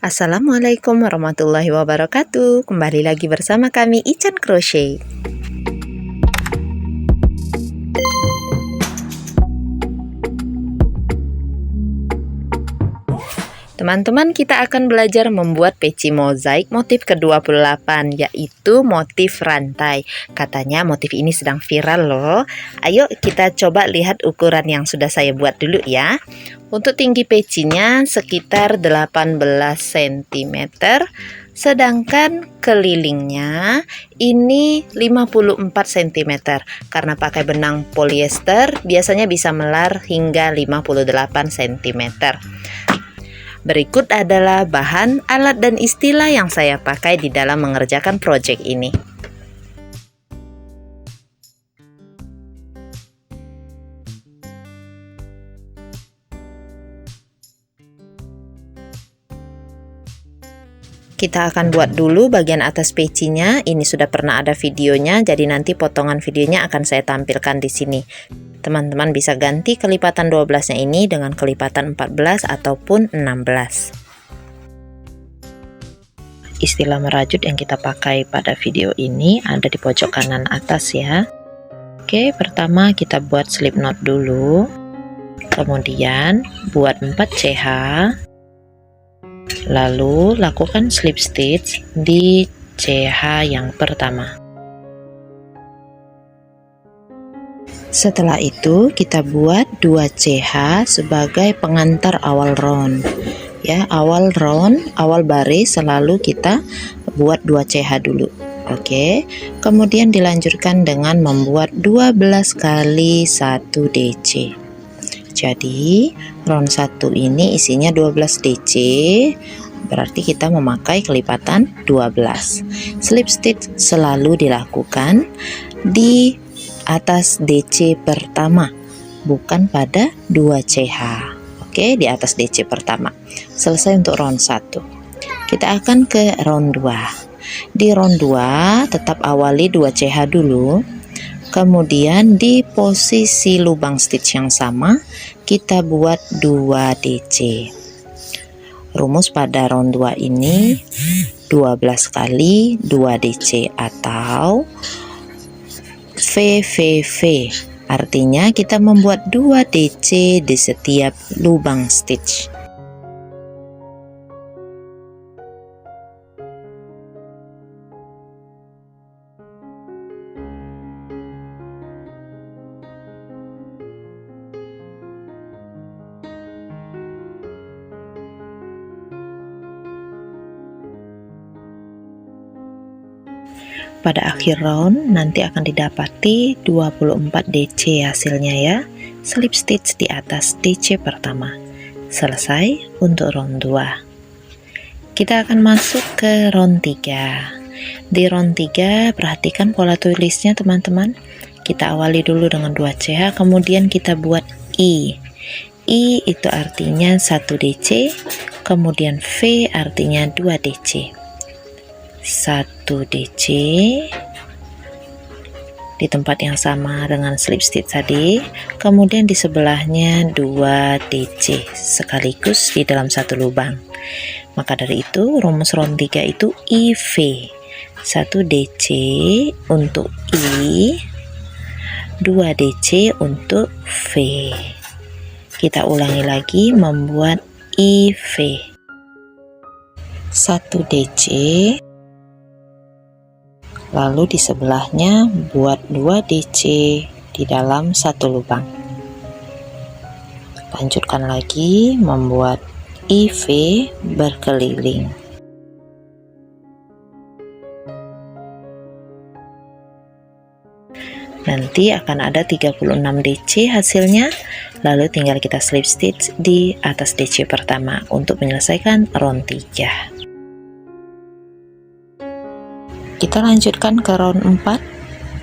Assalamualaikum warahmatullahi wabarakatuh. Kembali lagi bersama kami Ican Crochet. Teman-teman, kita akan belajar membuat peci mozaik motif ke-28, yaitu motif rantai. Katanya motif ini sedang viral loh. Ayo kita coba lihat ukuran yang sudah saya buat dulu ya. Untuk tinggi pecinya sekitar 18 cm, sedangkan kelilingnya ini 54 cm. Karena pakai benang polyester, biasanya bisa melar hingga 58 cm. Berikut adalah bahan, alat, dan istilah yang saya pakai di dalam mengerjakan proyek ini. Kita akan buat dulu bagian atas pecinya. Ini sudah pernah ada videonya, jadi nanti potongan videonya akan saya tampilkan di sini. Teman-teman bisa ganti kelipatan 12-nya ini dengan kelipatan 14 ataupun 16. Istilah merajut yang kita pakai pada video ini ada di pojok kanan atas ya. Oke, pertama kita buat slip knot dulu. Kemudian buat 4 CH. Lalu lakukan slip stitch di CH yang pertama. Setelah itu kita buat 2 CH sebagai pengantar awal round ya. Awal round, awal baris selalu kita buat 2 CH dulu. Oke, kemudian dilanjutkan dengan membuat 12 kali 1 DC. Jadi round 1 ini isinya 12 DC, berarti kita memakai kelipatan 12. Slip stitch selalu dilakukan di atas DC pertama, bukan pada 2 CH. Oke, di atas DC pertama. Selesai untuk round 1. Kita akan ke round 2. Di round 2 tetap awali 2 CH dulu. Kemudian di posisi lubang stitch yang sama kita buat 2 DC. Rumus pada round 2 ini 12 kali 2 DC atau VVV, artinya kita membuat 2 DC di setiap lubang stitch. Pada akhir round nanti akan didapati 24 DC hasilnya ya. Slip stitch di atas DC pertama. Selesai untuk round 2. Kita akan masuk ke round 3. Di round 3 perhatikan pola tulisnya teman-teman. Kita awali dulu dengan 2 CH, kemudian kita buat I. I itu artinya 1 DC, kemudian V artinya 2 DC. 1 DC di tempat yang sama dengan slip stitch tadi, kemudian di sebelahnya 2 DC sekaligus di dalam satu lubang. Maka dari itu rumus round 3 itu IV, 1 DC untuk I, 2 DC untuk V. Kita ulangi lagi membuat IV, 1 DC, lalu di sebelahnya buat 2 DC di dalam satu lubang. Lanjutkan lagi membuat IV berkeliling. Nanti akan ada 36 DC hasilnya, lalu tinggal kita slip stitch di atas DC pertama untuk menyelesaikan round 3. Kita lanjutkan ke round 4,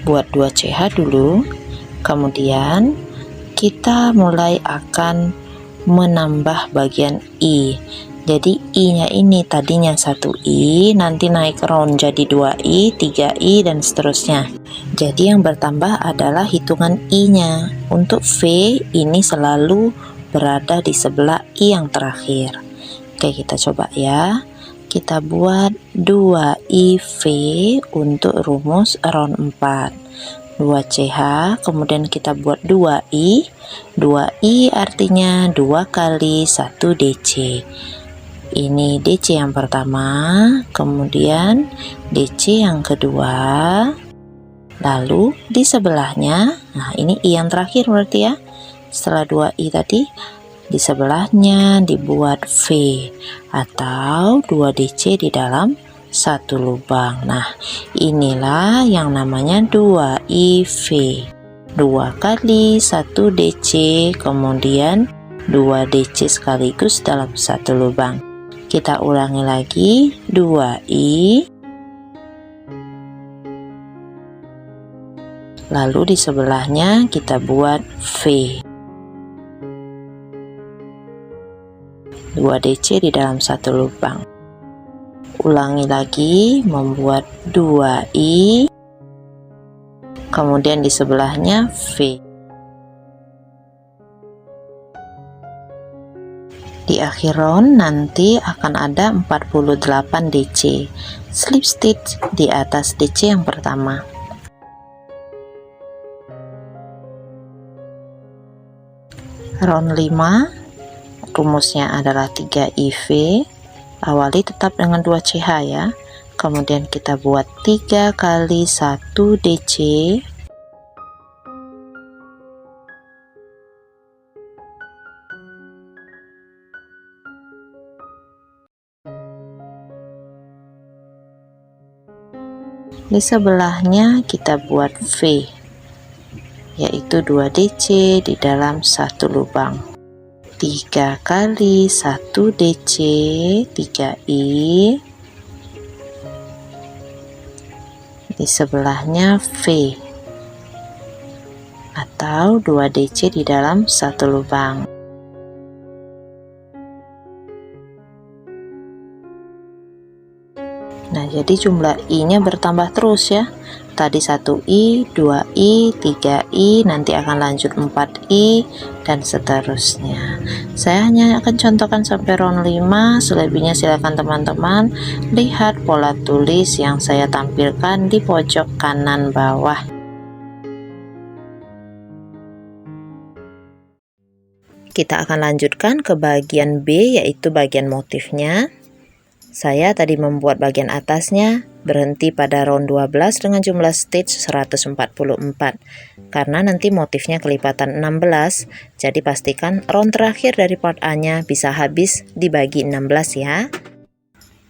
buat 2 CH dulu, kemudian kita mulai akan menambah bagian I. Jadi I nya ini tadinya 1 I, nanti naik round jadi 2 I, 3 I, dan seterusnya. Jadi yang bertambah adalah hitungan I nya. Untuk V ini selalu berada di sebelah I yang terakhir. Oke, kita coba ya. Kita buat 2IV untuk rumus round 4. 2CH, kemudian kita buat 2I. 2I artinya 2 kali 1 DC. Ini DC yang pertama, kemudian DC yang kedua. Lalu di sebelahnya, nah ini I yang terakhir berarti ya. Setelah 2I tadi, di sebelahnya dibuat V atau 2 DC di dalam satu lubang. Nah, inilah yang namanya 2IV. 2 kali 1 DC, kemudian 2 DC sekaligus dalam satu lubang. Kita ulangi lagi, 2I. Lalu di sebelahnya kita buat V. 2 DC di dalam satu lubang. Ulangi lagi, membuat 2I, kemudian di sebelahnya V. Di akhir round nanti akan ada 48 DC slip stitch di atas DC yang pertama. Round 5 rumusnya adalah 3IV. Awali tetap dengan 2CH ya. Kemudian kita buat 3 kali 1 DC. Di sebelahnya kita buat V, yaitu 2 DC di dalam satu lubang. 3 kali 1 DC, 3I. Di sebelahnya V atau 2 DC di dalam satu lubang. Nah, jadi jumlah I-nya bertambah terus ya. Tadi 1I, 2I, 3I, nanti akan lanjut 4I, dan seterusnya. Saya hanya akan contohkan sampai round 5, selebihnya silakan teman-teman lihat pola tulis yang saya tampilkan di pojok kanan bawah. Kita akan lanjutkan ke bagian B, yaitu bagian motifnya. Saya tadi membuat bagian atasnya berhenti pada round 12 dengan jumlah stitch 144 karena nanti motifnya kelipatan 16, jadi pastikan round terakhir dari part A nya bisa habis dibagi 16 ya.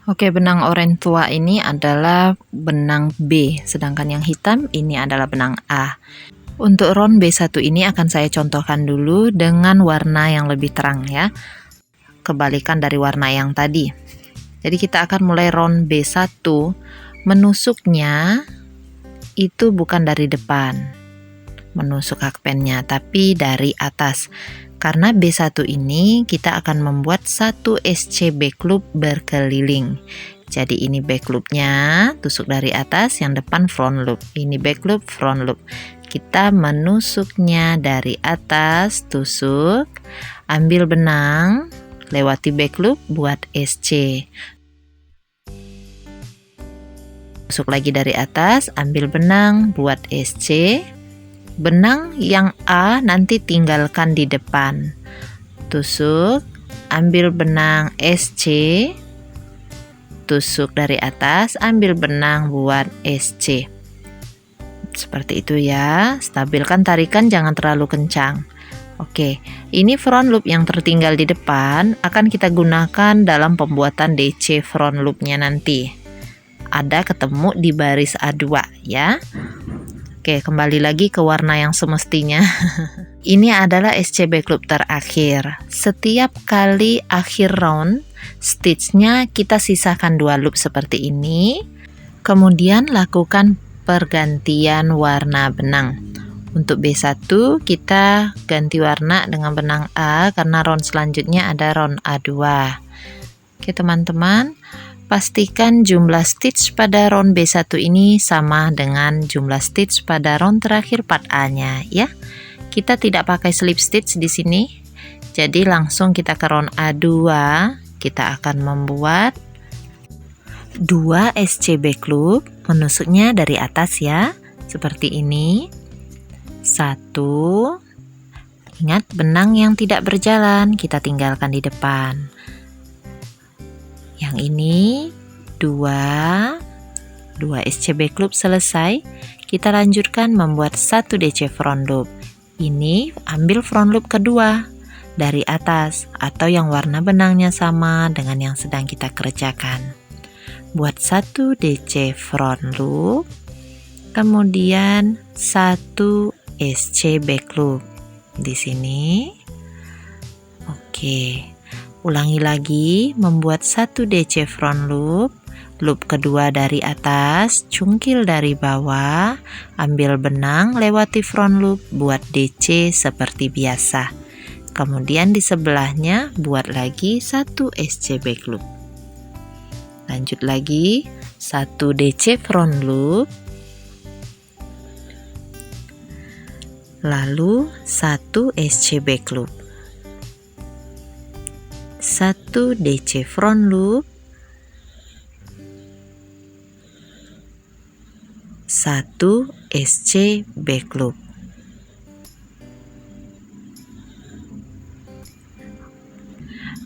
Oke, benang oranye tua ini adalah benang B, sedangkan yang hitam ini adalah benang A. Untuk round B1 ini akan saya contohkan dulu dengan warna yang lebih terang ya, kebalikan dari warna yang tadi. Jadi kita akan mulai round B1. Menusuknya itu bukan dari depan, menusuk hakpennya, tapi dari atas. Karena B1 ini kita akan membuat 1 SC back loop berkeliling. Jadi ini back loopnya, tusuk dari atas, yang depan front loop. Ini back loop, front loop. Kita menusuknya dari atas, tusuk, ambil benang, lewati back loop, buat SC. Tusuk lagi dari atas, ambil benang, buat SC. Benang yang A nanti tinggalkan di depan. Tusuk, ambil benang SC. Tusuk dari atas, ambil benang, buat SC. Seperti itu ya. Stabilkan tarikan, jangan terlalu kencang. Oke, ini front loop yang tertinggal di depan akan kita gunakan dalam pembuatan DC front loopnya nanti. Ada ketemu di baris A2 ya. Oke, kembali lagi ke warna yang semestinya. Ini adalah SC back loop terakhir. Setiap kali akhir round, stitchnya kita sisakan 2 loop seperti ini. Kemudian lakukan pergantian warna benang. Untuk B1 kita ganti warna dengan benang A karena round selanjutnya ada round A2. Oke teman-teman, pastikan jumlah stitch pada round B1 ini sama dengan jumlah stitch pada round terakhir part A nya ya. Kita tidak pakai slip stitch di sini. Jadi langsung kita ke round A2, kita akan membuat 2 SC back loop, menusuknya dari atas ya, seperti ini. 1, ingat benang yang tidak berjalan kita tinggalkan di depan. Yang ini 2 SC back loop selesai. Kita lanjutkan membuat 1 DC front loop. Ini ambil front loop kedua dari atas atau yang warna benangnya sama dengan yang sedang kita kerjakan. Buat 1 DC front loop, kemudian 1 SC back loop di sini. Oke, ulangi lagi membuat 1 DC front loop, loop kedua dari atas, cungkil dari bawah, ambil benang, lewati front loop, buat DC seperti biasa. Kemudian di sebelahnya buat lagi 1 SC back loop. Lanjut lagi 1 DC front loop, lalu 1 SC back loop, 1 DC front loop, 1 SC back loop.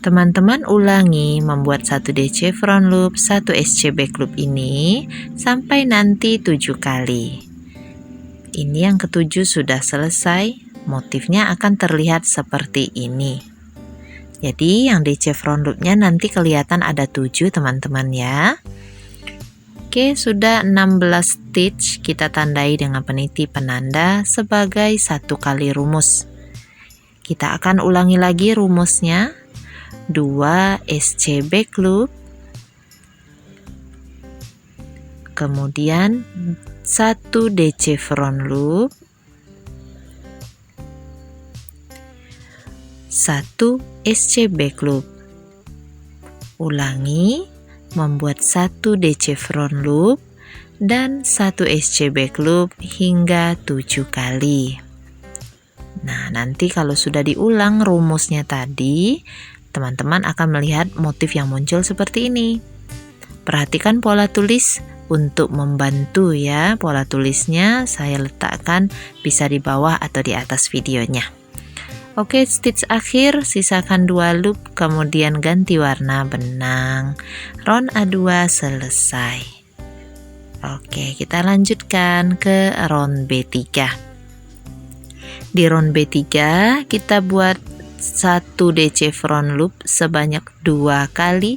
Teman-teman ulangi membuat 1 DC front loop, 1 SC back loop ini sampai nanti 7 kali. Ini yang ketujuh sudah selesai, motifnya akan terlihat seperti ini. Jadi yang DC front loopnya nanti kelihatan ada 7 teman-teman ya. Oke, sudah 16 stitch, kita tandai dengan peniti penanda sebagai 1 kali rumus. Kita akan ulangi lagi rumusnya. 2 SC back loop, kemudian 1 DC front loop, 1 SC back loop. Ulangi membuat 1 DC front loop dan 1 SC back loop hingga 7 kali. Nah, nanti kalau sudah diulang rumusnya tadi, teman-teman akan melihat motif yang muncul seperti ini. Perhatikan pola tulis untuk membantu ya. Pola tulisnya saya letakkan bisa di bawah atau di atas videonya. Oke, stitch akhir sisakan 2 loop, kemudian ganti warna benang. Round A2 selesai. Oke, kita lanjutkan ke round B3. Di round B3 kita buat 1 DC front loop sebanyak 2 kali.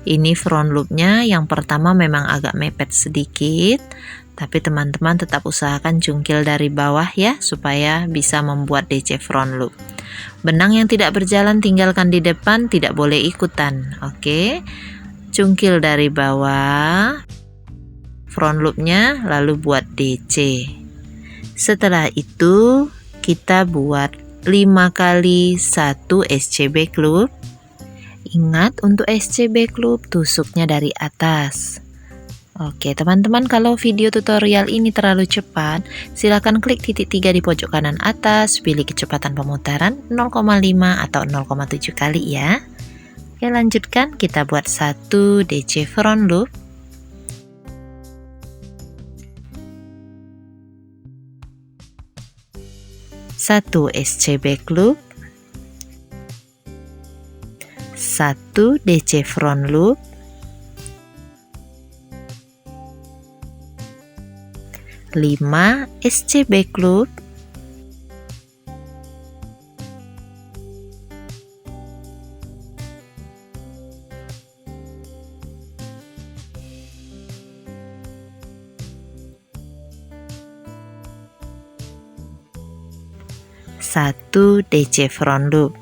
Ini front loopnya yang pertama memang agak mepet sedikit, tapi teman-teman tetap usahakan cungkil dari bawah ya, supaya bisa membuat DC front loop. Benang yang tidak berjalan tinggalkan di depan, tidak boleh ikutan. Oke, cungkil dari bawah front loopnya, lalu buat DC. Setelah itu kita buat 5 kali 1 SC back loop. Ingat untuk SC back loop tusuknya dari atas. Oke teman-teman, kalau video tutorial ini terlalu cepat, silakan klik titik 3 di pojok kanan atas, pilih kecepatan pemutaran 0,5 atau 0,7 kali ya. Oke, lanjutkan, kita buat 1 DC front loop, 1 SC back loop, 1 DC front loop, 5 SC back loop, 1 DC front loop.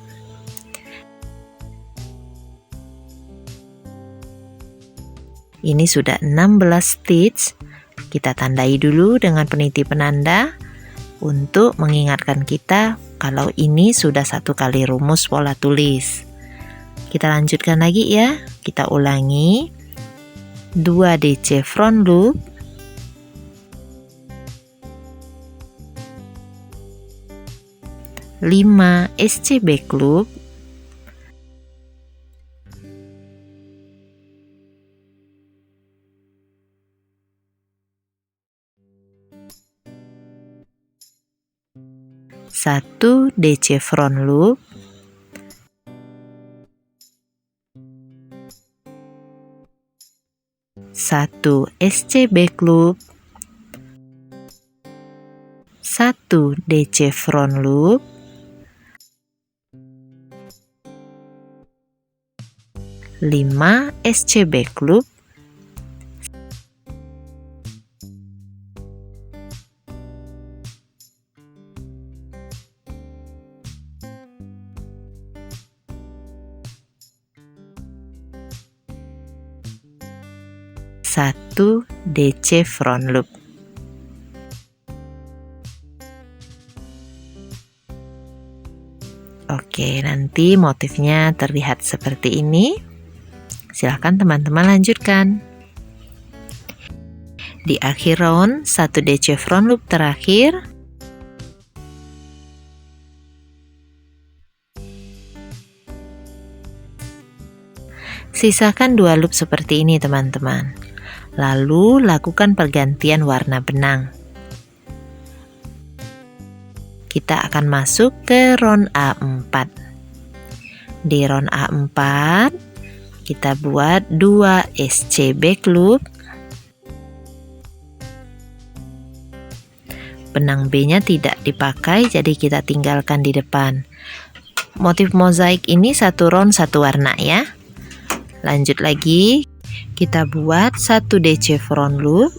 Ini sudah 16 stitch. Kita tandai dulu dengan peniti penanda untuk mengingatkan kita kalau ini sudah 1 kali rumus pola tulis. Kita lanjutkan lagi ya. Kita ulangi 2 DC front loop, 5 SC back loop, 1 DC front loop, 1 SC back loop, 1 DC front loop, 5 SC back loop, 1 DC front loop. Oke, nanti motifnya terlihat seperti ini. Silahkan teman-teman lanjutkan. Di akhir round 1 DC front loop terakhir, sisakan 2 loop seperti ini teman-teman. Lalu lakukan pergantian warna benang. Kita akan masuk ke round A4. Di round A4 kita buat 2 SC back loop. Benang B-nya tidak dipakai, jadi kita tinggalkan di depan. Motif mozaik ini 1 round 1 warna ya. Lanjut lagi, kita buat 1 DC front loop,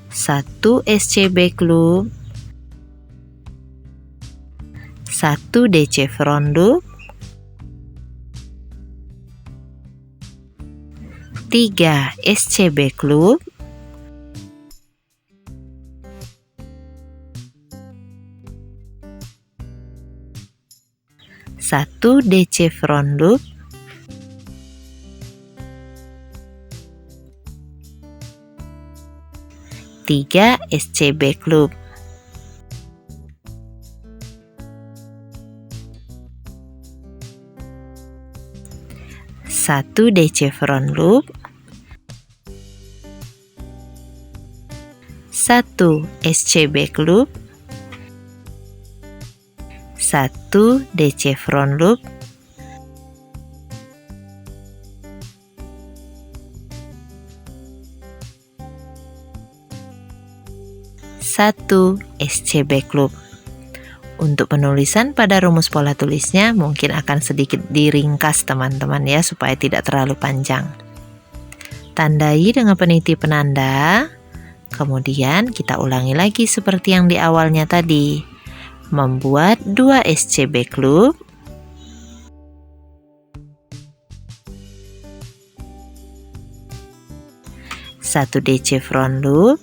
1 SC back loop, 1 DC front loop, 3 SC back loop, 1 DC front loop, 3 SC back loop. Satu DC front loop, 1 SC back loop, 1 DC front loop, 1 SC back loop. Untuk penulisan pada rumus pola tulisnya mungkin akan sedikit diringkas teman-teman ya, supaya tidak terlalu panjang. Tandai dengan peniti penanda, kemudian kita ulangi lagi seperti yang di awalnya tadi. Membuat 2 SC back loop, satu DC front loop,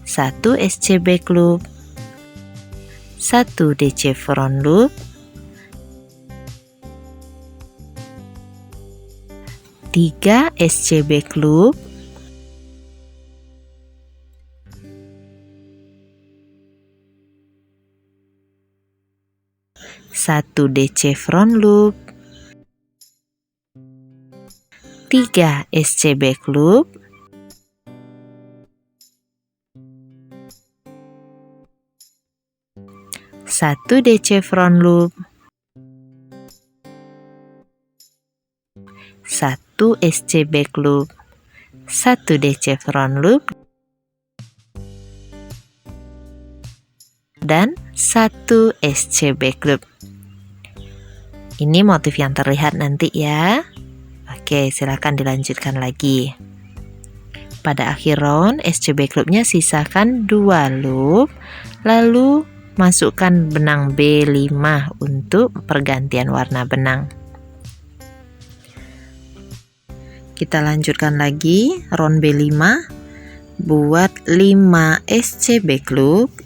1 SC back loop, 1 DC front loop, 3 SC back loop, 1 DC front loop, 3 SC back loop, 1 DC front loop, 1 SC back loop, 1 DC front loop, dan 1 SC back loop. Ini motif yang terlihat nanti ya. Oke, silakan dilanjutkan lagi. Pada akhir round SC back loopnya sisakan 2 loop, lalu masukkan benang B5 untuk pergantian warna benang. Kita lanjutkan lagi round B5, buat 5 SC back loop,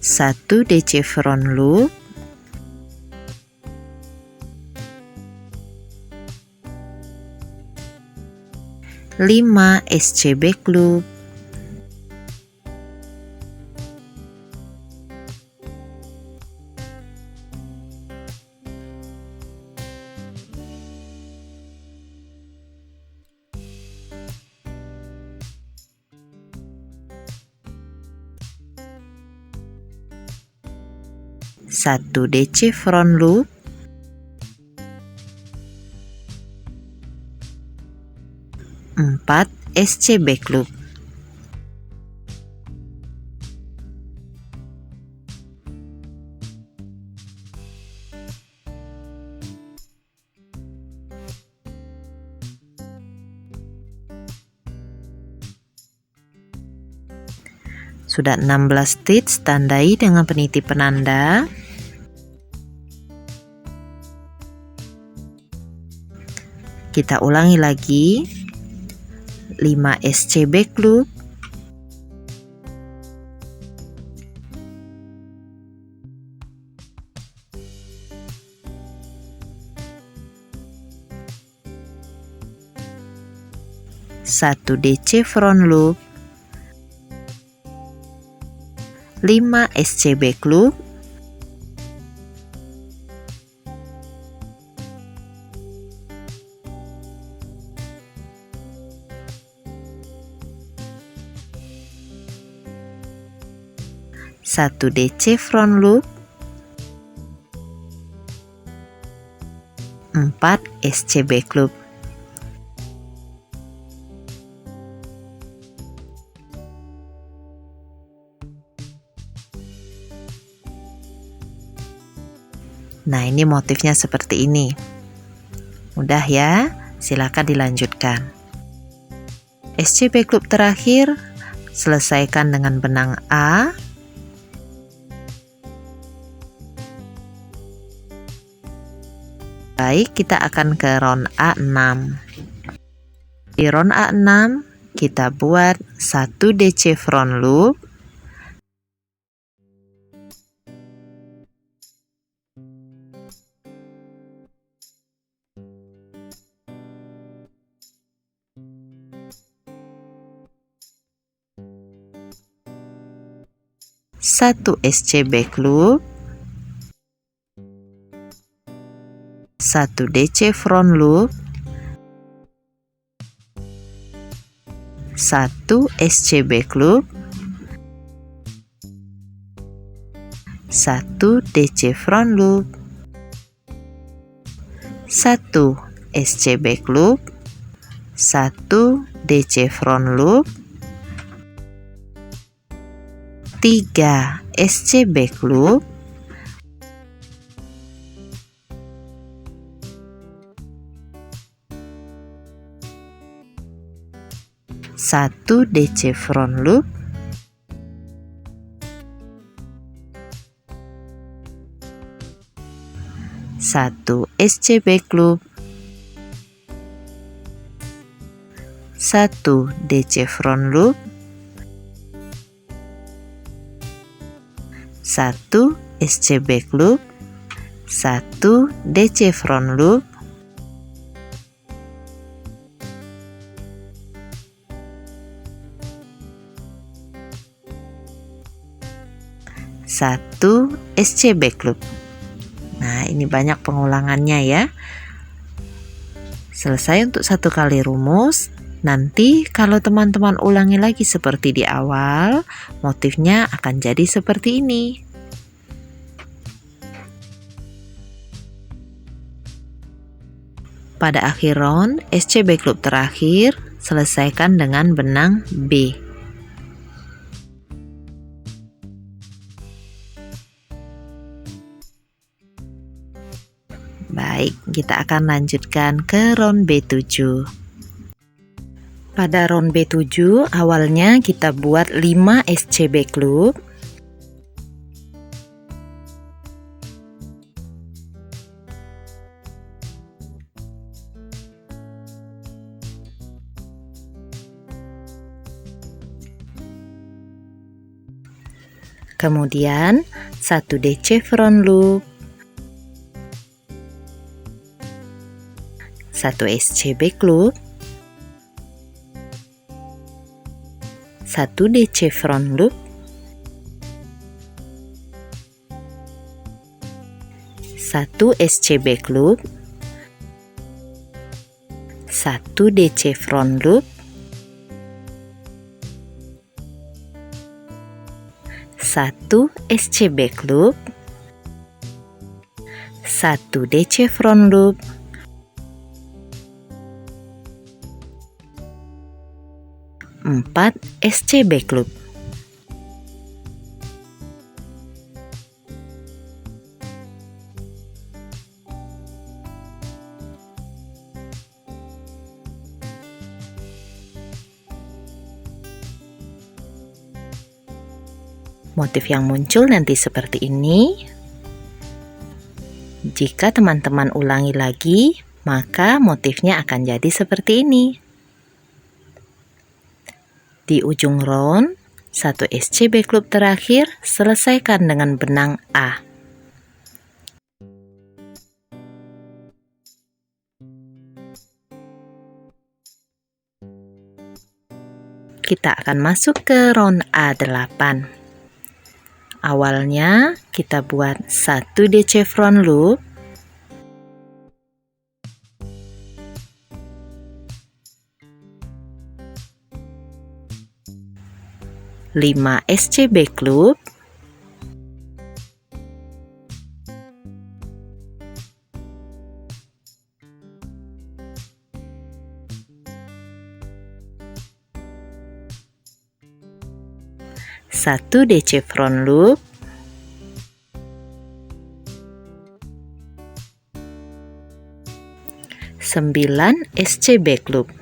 satu DC front loop, 5 5 SCB Club. Satu DC front loop, 4 SC back loop. Sudah 16 stitch, tandai dengan peniti penanda. Kita ulangi lagi, 5 SC back loop, satu DC front loop, 5 SC back loop, satu DC front loop, 4 SC back loop. Nah, ini motifnya seperti ini. Mudah ya, silakan dilanjutkan. SC back loop terakhir, selesaikan dengan benang A. Baik, kita akan ke round A6. Di round A6, kita buat 1 DC front loop, satu SC back loop, 1 DC front loop, 1 SC back loop, 1 DC front loop, 1 SC back loop, 1 DC front loop, 3 SC back loop, 1 DC front loop, 1 SC back loop, 1 DC front loop, 1 SC back loop, 1 DC front loop, 1 SC back loop. Nah, ini banyak pengulangannya ya. Selesai untuk satu kali rumus. Nanti kalau teman-teman ulangi lagi seperti di awal, motifnya akan jadi seperti ini. Pada akhir round, SC back loop terakhir, selesaikan dengan benang B. Baik, kita akan lanjutkan ke round B7. Pada round B7, awalnya kita buat 5 SC back loop, kemudian 1 DC front loop, 1 SC back loop, 1 DC front loop, 1 SC back loop, 1 DC front loop, 1 SC back loop, 1 DC front loop, 4 SC back loop. Motif yang muncul nanti seperti ini. Jika teman-teman ulangi lagi, maka motifnya akan jadi seperti ini. Di ujung round, 1 SC back loop terakhir, selesaikan dengan benang A. Kita akan masuk ke round A8. Awalnya kita buat 1 DC front loop, 5 SC back loop, 1 DC front loop, 9 SC back loop.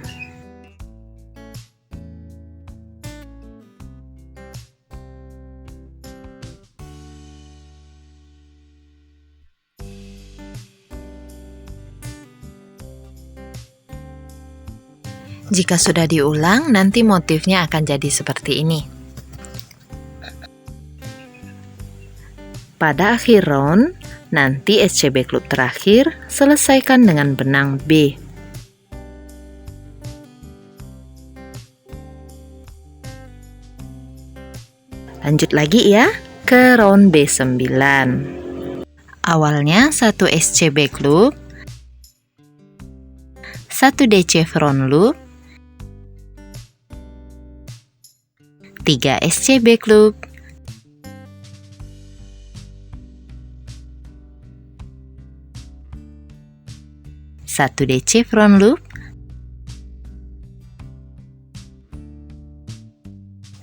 Jika sudah diulang, nanti motifnya akan jadi seperti ini. Pada akhir round, nanti SC back loop terakhir, selesaikan dengan benang B. Lanjut lagi ya, ke round B9. Awalnya 1 SC back loop, 1 DC front loop, 3 SC back loop, 1 DC front loop,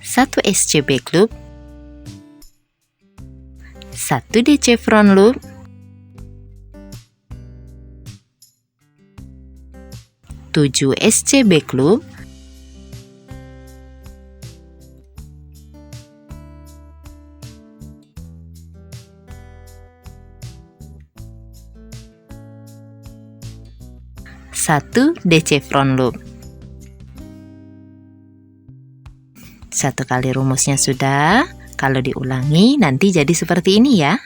1 SC back loop, 1 DC front loop, 7 SC back loop, 1 DC front loop. 1 kali rumusnya sudah. Kalau diulangi nanti jadi seperti ini ya.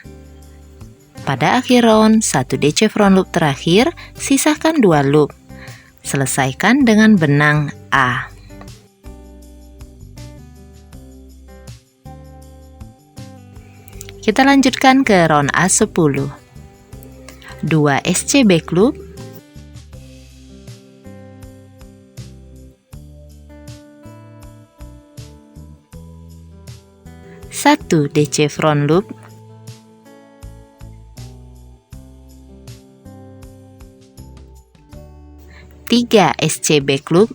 Pada akhir round, 1 DC front loop terakhir, sisakan 2 loop. Selesaikan dengan benang A. Kita lanjutkan ke round A10. 2 SC back loop, 1 DC front loop, 3 SC back loop,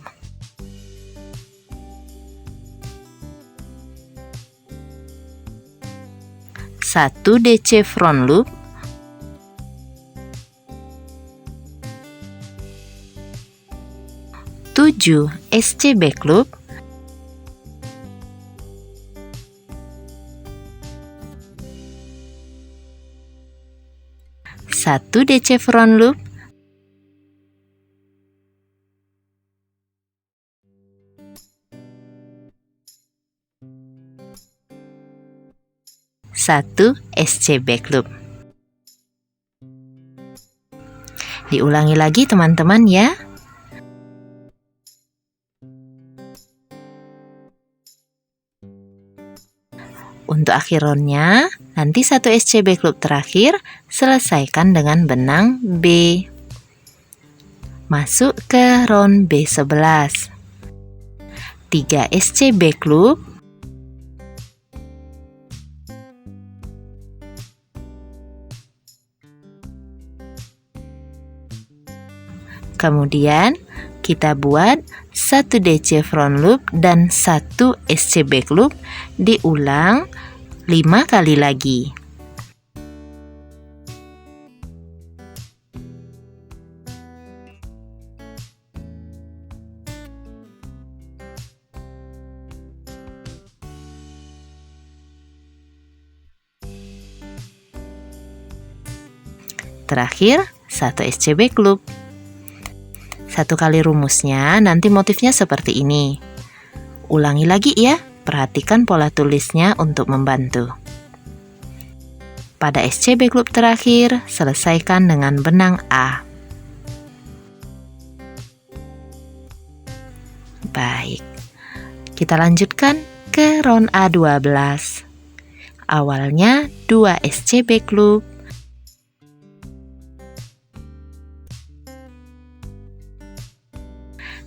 1 DC front loop, 7 SC back loop, 1 DC front loop, 1 SC back loop. Diulangi lagi teman-teman ya. Untuk akhir roundnya, nanti 1 SCB klub terakhir selesaikan dengan benang B. Masuk ke round B11. 3 SCB klub. Kemudian kita buat 1 DC front loop dan 1 SCB klub, diulang 5 kali lagi. Terakhir 1 SCB klub. 1 kali rumusnya, nanti motifnya seperti ini. Ulangi lagi ya, perhatikan pola tulisnya untuk membantu. Pada SCB klub terakhir, selesaikan dengan benang A. Baik, kita lanjutkan ke round A12. Awalnya 2 SCB klub.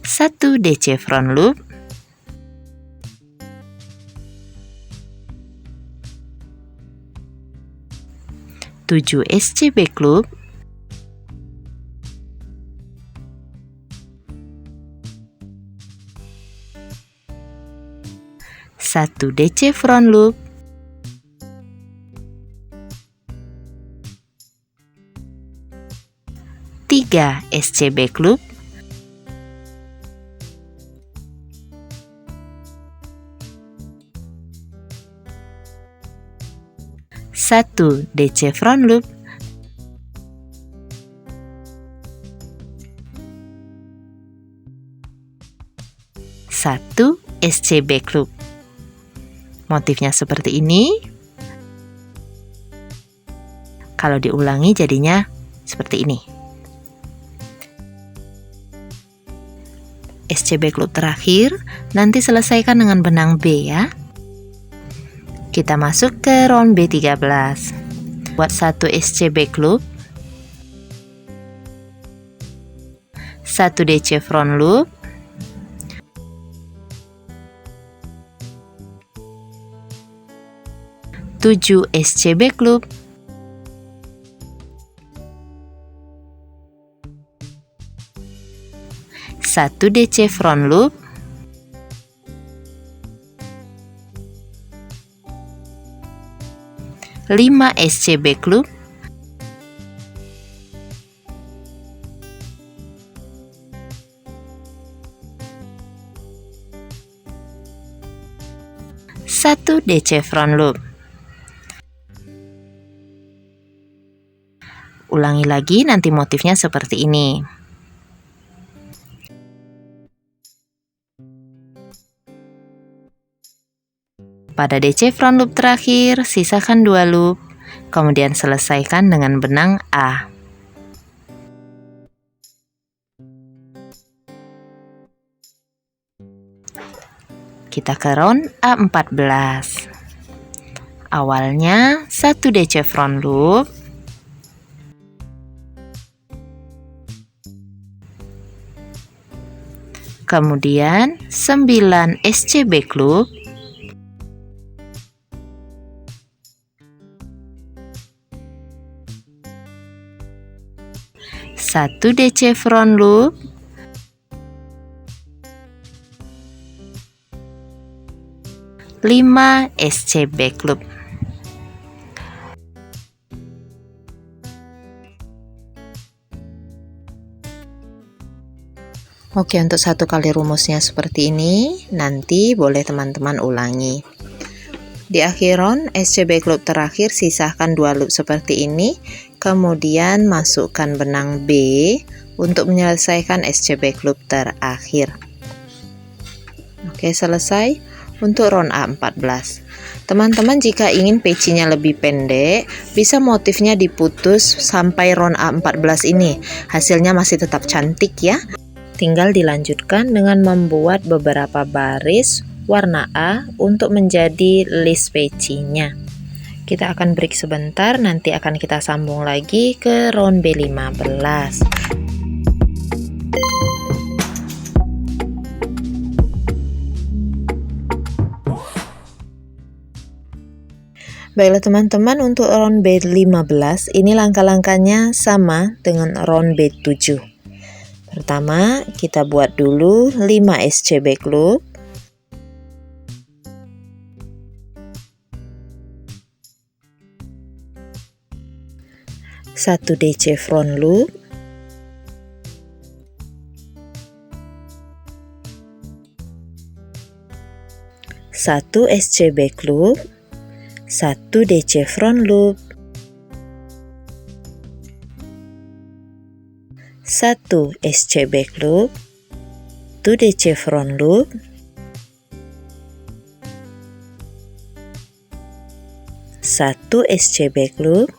1 DC front loop, 7 SCB klub, 1 DC front loop, 3 SCB klub, 1 DC front loop, 1 SCB klub. Motifnya seperti ini. Kalau diulangi jadinya seperti ini. SCB klub terakhir nanti selesaikan dengan benang B ya. Kita masuk ke round B13. Buat 1 SCB klub, 1 DC front loop, 7 SCB klub, 1 DC front loop, 5 SCB klub, 1 DC front loop. Ulangi lagi, nanti motifnya seperti ini. Pada DC front loop terakhir, sisakan 2 loop, kemudian selesaikan dengan benang A. Kita ke round A14. Awalnya 1 DC front loop, kemudian 9 SCB klub, 1 DC front loop, 5 SCB klub. Oke, untuk 1 kali rumusnya seperti ini, nanti boleh teman-teman ulangi. Di akhir round SCB klub terakhir, sisahkan 2 loop seperti ini, kemudian masukkan benang B untuk menyelesaikan SCB klub terakhir. Oke, selesai untuk round A14. Teman-teman jika ingin pecinya lebih pendek, bisa motifnya diputus sampai round A14 ini. Hasilnya masih tetap cantik ya. Tinggal dilanjutkan dengan membuat beberapa baris warna A untuk menjadi list page-nya. Kita akan break sebentar, nanti akan kita sambung lagi ke round B15. Baiklah teman-teman, untuk round B15 ini langkah-langkahnya sama dengan round B7. Pertama, kita buat dulu 5 SC back loop. Satu DC front loop. Satu SC back loop. 1 DC front loop, 1 SC back loop, 2 DC front loop, 1 SC back loop,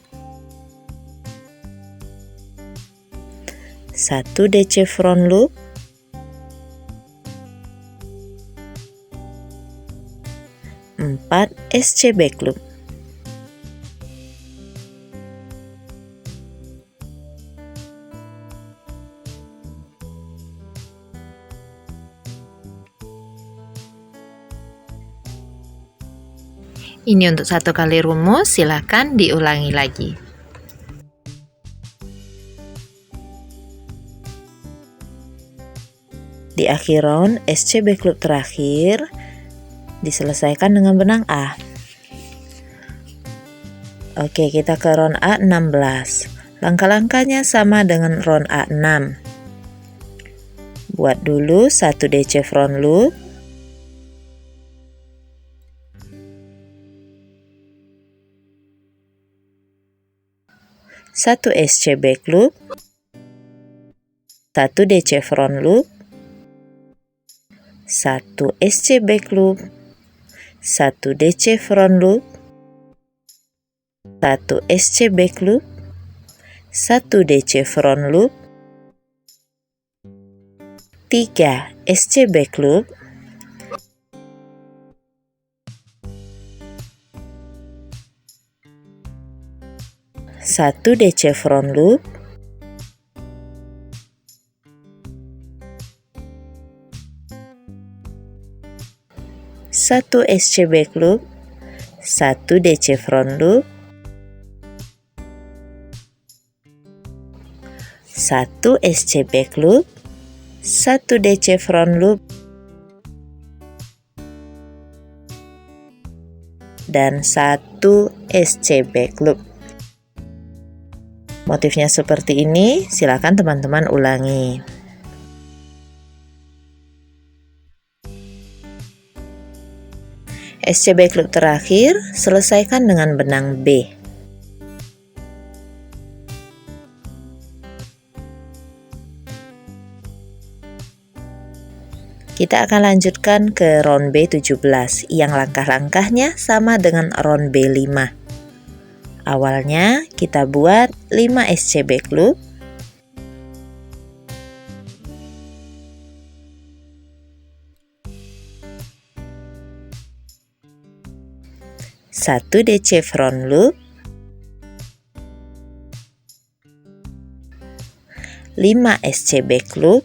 1 DC front loop, 4 SC back loop. Ini untuk satu kali rumus, silahkan diulangi lagi. Di akhir round, SC back loop terakhir diselesaikan dengan benang A. Oke, kita ke round A16. Langkah-langkahnya sama dengan round A6. Buat dulu 1 DC front loop, 1 SC back loop, 1 DC front loop, 1 SC back loop, 1 DC front loop, 1 SC back loop, 1 DC front loop, 3 SC back loop, 1 DC front loop, 1 SC back loop, 1 DC front loop, 1 SC back loop, 1 DC front loop, dan 1 SC back loop. Motifnya seperti ini, silakan teman-teman ulangi. SC back loop terakhir, selesaikan dengan benang B. Kita akan lanjutkan ke round B17 yang langkah-langkahnya sama dengan round B5. Awalnya kita buat 5 SC back loop, 1 DC front loop, 5 SC back loop,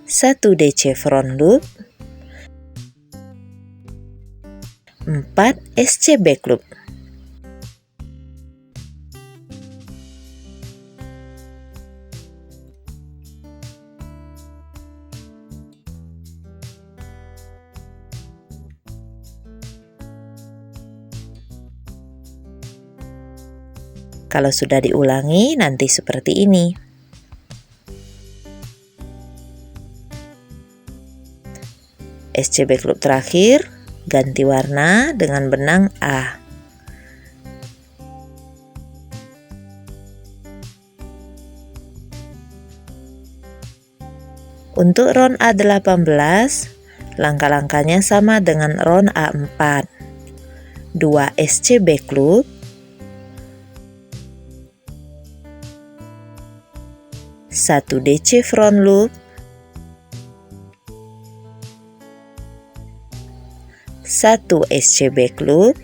1 DC front loop, 4 SC back loop. Kalau sudah diulangi, nanti seperti ini. SC back loop terakhir, ganti warna dengan benang A. Untuk round A18, langkah-langkahnya sama dengan round A4. 2 SC back loop, 1 DC front loop, 1 SC back loop,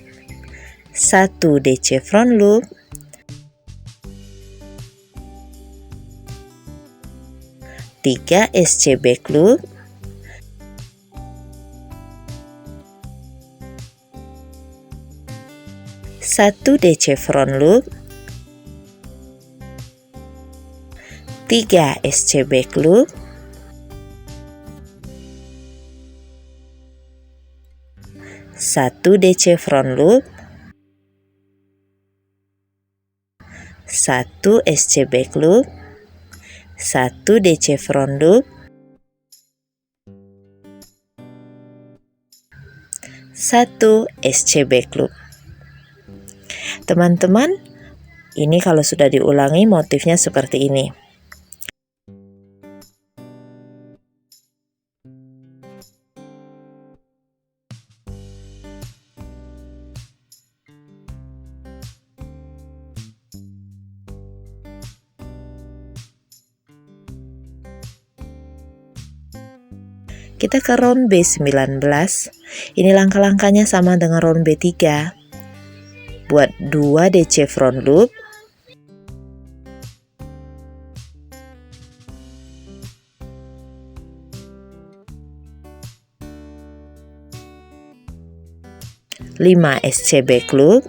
1 DC front loop, 3 SC back loop, 1 DC front loop, 3 SC back loop, 1 DC front loop, 1 SC back loop, 1 DC front loop, 1 SC back loop. Teman-teman, ini kalau sudah diulangi motifnya seperti ini. Kita ke round B19. Ini langkah-langkahnya sama dengan round B3. Buat 2 DC front loop, 5 SC back loop,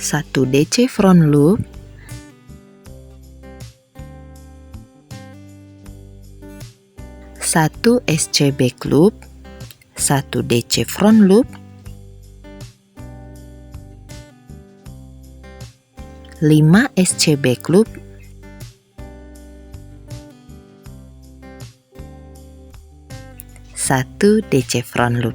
1 DC front loop, 1 SC back loop, 1 DC front loop, 5 SC back loop, 1 DC front loop.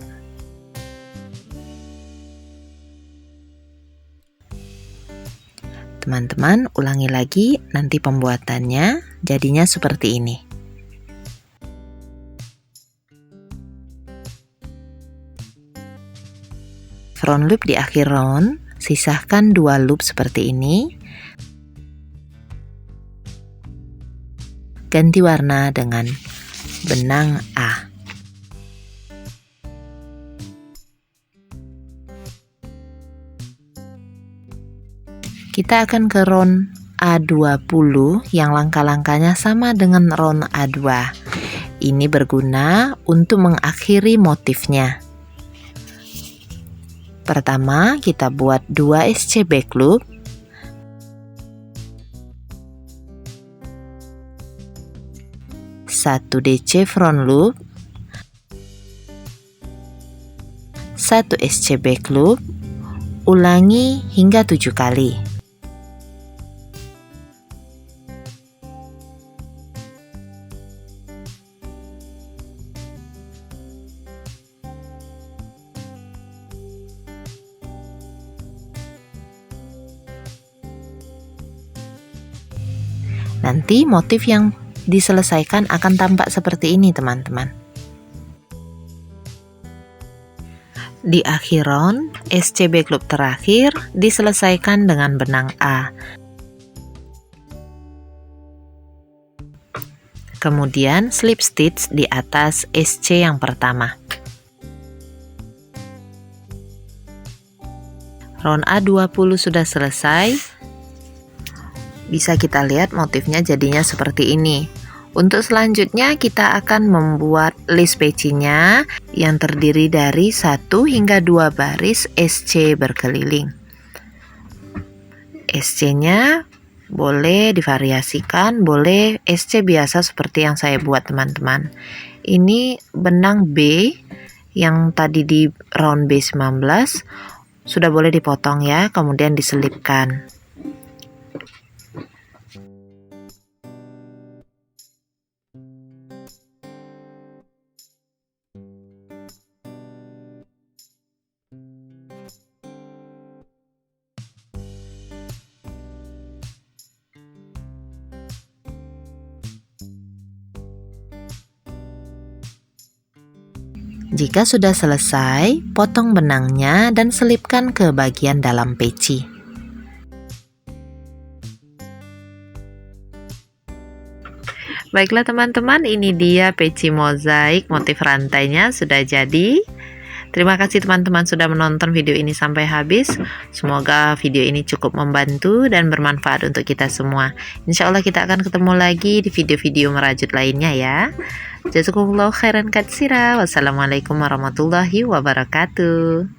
Teman-teman, ulangi lagi, nanti pembuatannya jadinya seperti ini. Front loop di akhir round, sisahkan 2 loop seperti ini. Ganti warna dengan benang A. Kita akan ke round A20 yang langkah-langkahnya sama dengan round A2. Ini berguna untuk mengakhiri motifnya. Pertama, kita buat 2 SC back loop, 1 DC front loop, 1 SC back loop, ulangi hingga 7 kali. Nanti motif yang diselesaikan akan tampak seperti ini, teman-teman. Di akhir round, SC back loop terakhir diselesaikan dengan benang A. Kemudian slip stitch di atas SC yang pertama. Round A20 sudah selesai. Bisa kita lihat motifnya jadinya seperti ini. Untuk selanjutnya kita akan membuat list pecinya yang terdiri dari 1 hingga 2 baris SC berkeliling. SC-nya boleh divariasikan, boleh SC biasa seperti yang saya buat, teman-teman. Ini benang B yang tadi di round B19 sudah boleh dipotong ya, kemudian diselipkan. Jika sudah selesai, potong benangnya dan selipkan ke bagian dalam peci. Baiklah teman-teman, ini dia peci mozaik motif rantainya sudah jadi. Terima kasih teman-teman sudah menonton video ini sampai habis. Semoga video ini cukup membantu dan bermanfaat untuk kita semua. Insya Allah kita akan ketemu lagi di video-video merajut lainnya ya. Jazakumullahu khairan katsira. Wassalamualaikum warahmatullahi wabarakatuh.